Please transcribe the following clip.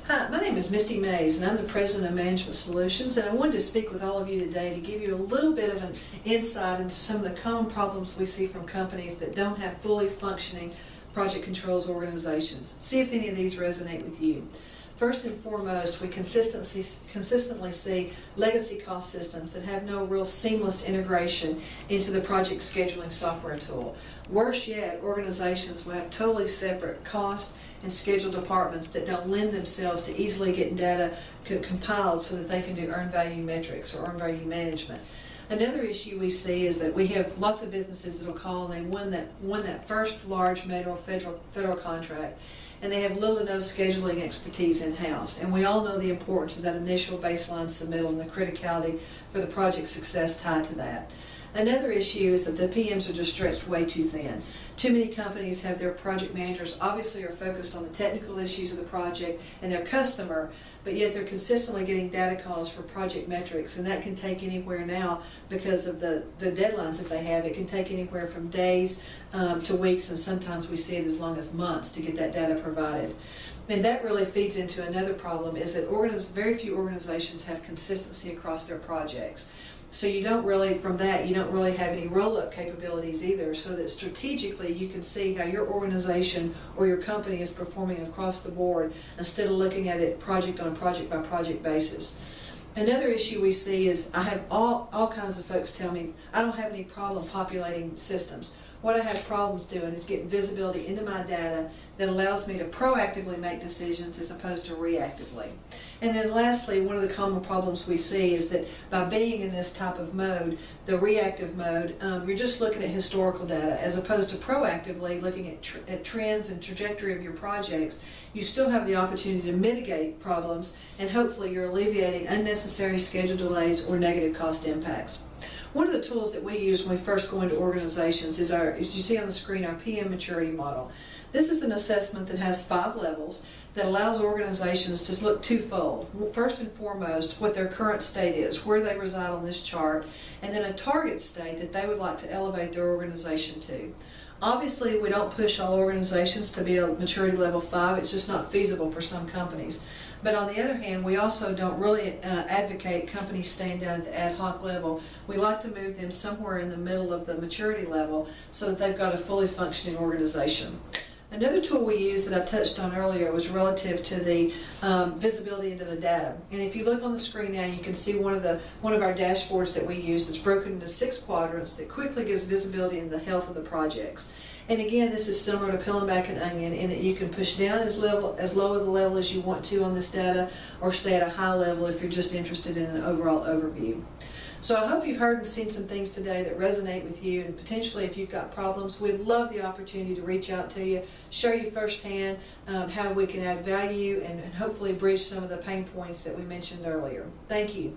Hi, my name is Misty Mayes, and I'm the President of Management Solutions, and I wanted to speak with all of you today to give you a little bit of an insight into some of the common problems we see from companies that don't have fully functioning project controls organizations. See if any of these resonate with you. First and foremost, we consistently see legacy cost systems that have no real seamless integration into the project scheduling software tool. Worse yet, organizations will have totally separate cost and schedule departments that don't lend themselves to easily getting data compiled so that they can do earned value metrics or earned value management. Another issue we see is that we have lots of businesses that will call and they won that first large federal contract, and they have little to no scheduling expertise in-house. And we all know the importance of that initial baseline submittal and the criticality for the project success tied to that. Another issue is that the PMs are just stretched way too thin. Too many companies have their project managers obviously are focused on the technical issues of the project and their customer, but yet they're consistently getting data calls for project metrics, and that can take anywhere now because of the deadlines that they have. It can take anywhere from days to weeks, and sometimes we see it as long as months to get that data provided. And that really feeds into another problem, is that very few organizations have consistency across their projects. So you don't really have any roll-up capabilities either, so that strategically you can see how your organization or your company is performing across the board instead of looking at it project on a project by project basis. Another issue we see is I have all kinds of folks tell me I don't have any problem populating systems. What I have problems doing is getting visibility into my data that allows me to proactively make decisions as opposed to reactively. And then lastly, one of the common problems we see is that by being in this type of mode, the reactive mode, you're just looking at historical data as opposed to proactively looking at trends and trajectory of your projects. You still have the opportunity to mitigate problems, and hopefully you're alleviating unnecessary schedule delays or negative cost impacts. One of the tools that we use when we first go into organizations is as you see on the screen, our PM maturity model. This is an assessment that has 5 levels that allows organizations to look twofold. First and foremost, what their current state is, where they reside on this chart, and then a target state that they would like to elevate their organization to. Obviously, we don't push all organizations to be a maturity level 5. It's just not feasible for some companies. But on the other hand, we also don't really advocate companies staying down at the ad hoc level. We like to move them somewhere in the middle of the maturity level so that they've got a fully functioning organization. Another tool we used that I touched on earlier was relative to the visibility into the data. And if you look on the screen now, you can see one of our dashboards that we use that's broken into 6 quadrants that quickly gives visibility into the health of the projects. And again, this is similar to peeling back an onion in that you can push down as low of the level as you want to on this data, or stay at a high level if you're just interested in an overall overview. So I hope you've heard and seen some things today that resonate with you, and potentially if you've got problems, we'd love the opportunity to reach out to you, show you firsthand how we can add value and hopefully bridge some of the pain points that we mentioned earlier. Thank you.